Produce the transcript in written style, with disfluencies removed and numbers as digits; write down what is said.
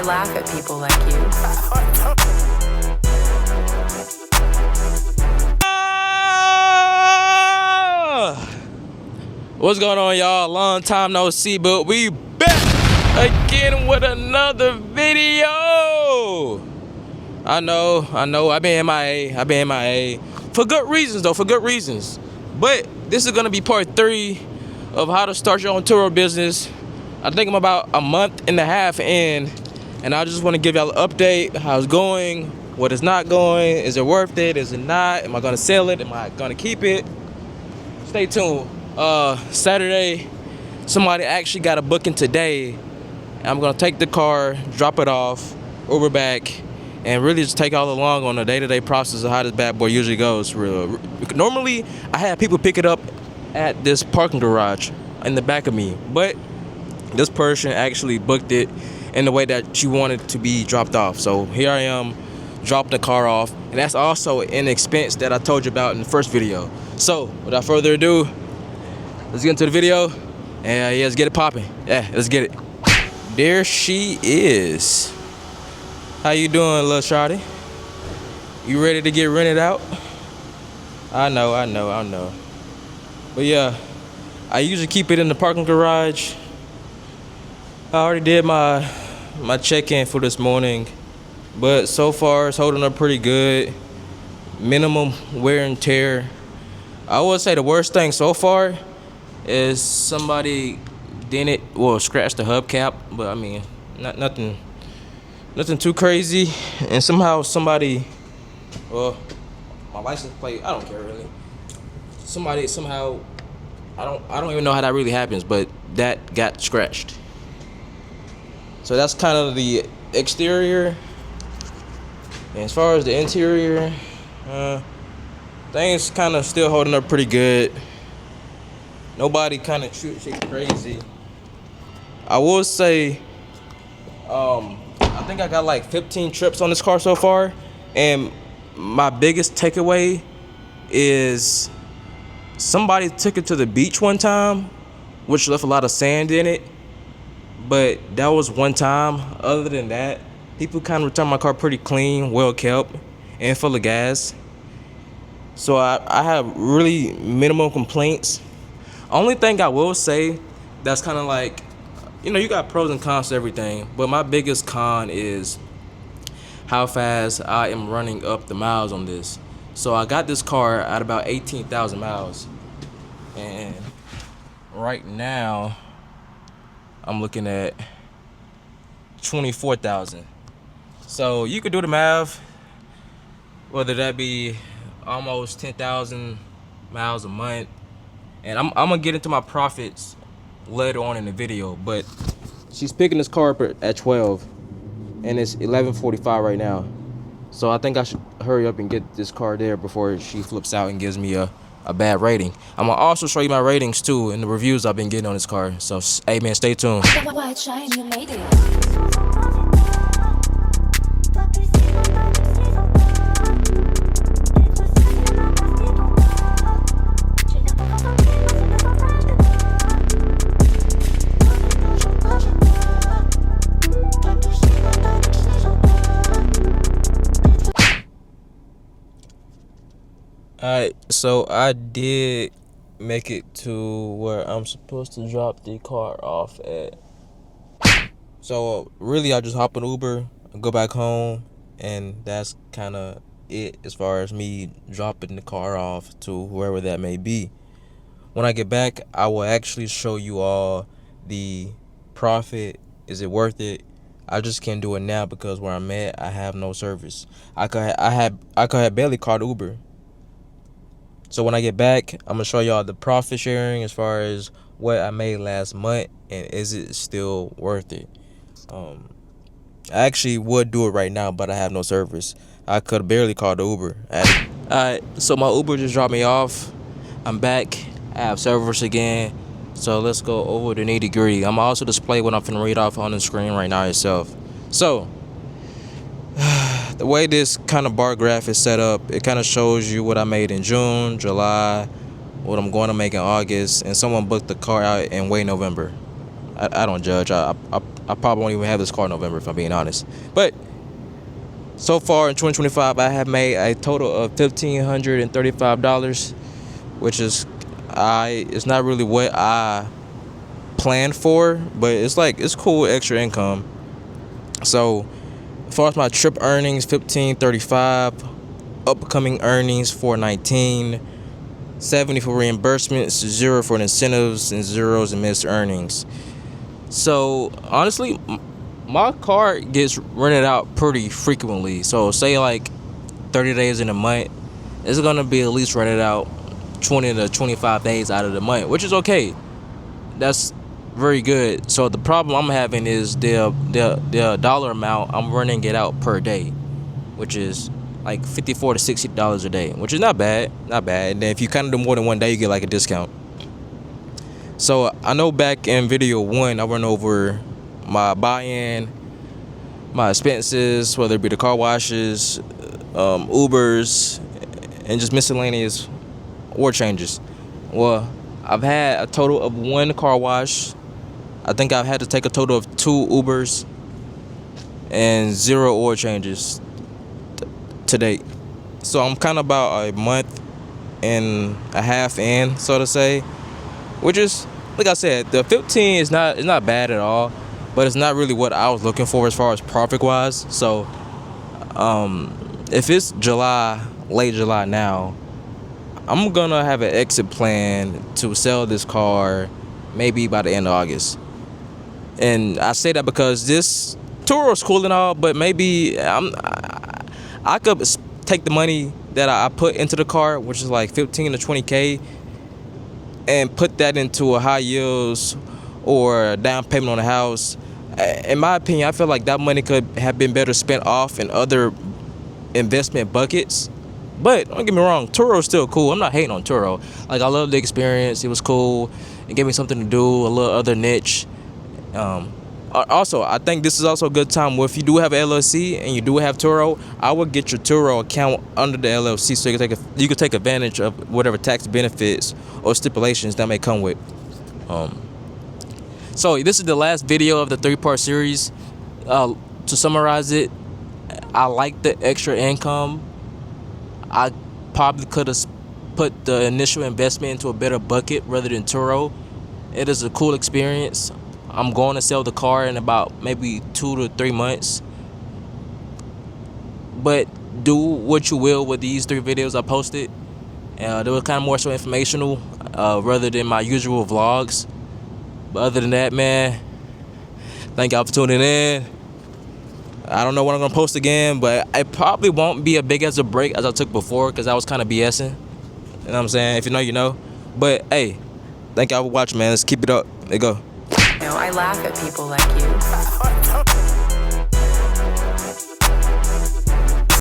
laugh at people like you. What's going on, y'all? Long time no see, but we back again with another video. I know. I've been MIA. For good reasons, though. For good reasons. But this is gonna be part 3 of how to start your own Turo business. I think I'm about a month and a half in, and I just want to give y'all an update, how it's going, what it's not going, is it worth it, is it not, am I gonna sell it, am I gonna keep it? Stay tuned. Saturday, somebody actually got a booking today. I'm gonna take the car, drop it off, Uber back, and really just take all along on the day-to-day process of how this bad boy usually goes. Real. Normally, I have people pick it up at this parking garage in the back of me, but this person actually booked it in the way that she wanted to be dropped off. So here I am, dropping the car off, and that's also an expense that I told you about in the first video. So without further ado, let's get into the video, and yeah, let's get it popping. Yeah, let's get it. There she is. How you doing, little shawty? You ready to get rented out? I know. But yeah, I usually keep it in the parking garage. I already did my check-in for this morning, but so far it's holding up pretty good. Minimum wear and tear. I would say the worst thing so far is somebody scratched the hubcap, but I mean, nothing too crazy. And somehow somebody, my license plate, I don't care really. Somehow, I don't even know how that really happens, but that got scratched. So that's kind of the exterior. And as far as the interior, things kind of still holding up pretty good. Nobody kind of shit crazy. I will say, I think I got like 15 trips on this car so far, and my biggest takeaway is somebody took it to the beach one time, which left a lot of sand in it, but that was one time. Other than that, people kind of returned my car pretty clean, well kept, and full of gas. So I have really minimal complaints. Only thing I will say that's kind of like, you got pros and cons to everything, but my biggest con is how fast I am running up the miles on this. So I got this car at about 18,000 miles, and right now I'm looking at 24,000. So you could do the math, whether that be almost 10,000 miles a month. And I'm gonna get into my profits later on in the video, but she's picking this car up at 12, and it's 11:45 right now. So I think I should hurry up and get this car there before she flips out and gives me a bad rating. I'm gonna also show you my ratings too and the reviews I've been getting on this car. So hey man, stay tuned. White shine, you made it. Alright, so I did make it to where I'm supposed to drop the car off at. So really I just hop on Uber, go back home, and that's kind of it as far as me dropping the car off to wherever that may be. When I get back, I will actually show you all the profit. Is it worth it? I just can't do it now because where I'm at, I have no service. I could have barely called Uber. So when I get back, I'm gonna show y'all the profit sharing as far as what I made last month and is it still worth it. I actually would do it right now, but I have no service. I could have barely called the Uber. Alright, so my Uber just dropped me off. I'm back. I have service again. So let's go over the nitty-gritty. I'm also display what I'm finna read off on the screen right now itself. So the way this kind of bar graph is set up, it kind of shows you what I made in June, July, what I'm going to make in August, and someone booked the car out in way November. I don't judge. I probably won't even have this car in November if I'm being honest. But so far in 2025, I have made a total of $1,535, which is it's not really what I planned for, but it's cool extra income. So as far as my trip earnings, 1535, upcoming earnings 419, 70 for reimbursements, 0 for incentives, and zeros in missed earnings. So honestly, my car gets rented out pretty frequently. So say like 30 days in a month, it's gonna be at least rented out 20 to 25 days out of the month, which is okay. That's very good. So the problem I'm having is the dollar amount I'm renting it out per day, which is like $54 to $60 a day, which is not bad. And then if you kind of do more than one day, you get like a discount. So I know back in video 1, I went over my buy-in, my expenses, whether it be the car washes, Ubers, and just miscellaneous oil changes. Well, I've had a total of 1 car wash. I think I've had to take a total of 2 Ubers and 0 oil changes to date. So I'm kind of about a month and a half in, so to say, which is, like I said, the 15 is not bad at all, but it's not really what I was looking for as far as profit wise. So if it's late July now, I'm gonna have an exit plan to sell this car maybe by the end of August. And I say that because this Turo's cool and all, but maybe I could take the money that I put into the car, which is like 15 to 20K, and put that into a high yields or a down payment on a house. In my opinion, I feel like that money could have been better spent off in other investment buckets. But don't get me wrong, Turo's still cool. I'm not hating on Turo. Like, I love the experience. It was cool. It gave me something to do, a little other niche. Also, I think this is also a good time where if you do have an LLC and you do have Turo, I would get your Turo account under the LLC so you can take advantage of whatever tax benefits or stipulations that may come with. So this is the last video of the 3-part series. To summarize it, I like the extra income. I probably could have put the initial investment into a better bucket rather than Turo. It is a cool experience. I'm going to sell the car in about maybe 2 to 3 months. But do what you will with these 3 videos I posted. They were kind of more so informational rather than my usual vlogs. But other than that, man, thank y'all for tuning in. I don't know when I'm going to post again, but it probably won't be as big as a break as I took before because I was kind of BSing. You know what I'm saying? If you know, you know. But, hey, thank y'all for watching, man. Let's keep it up. There you go. I laugh at people like you.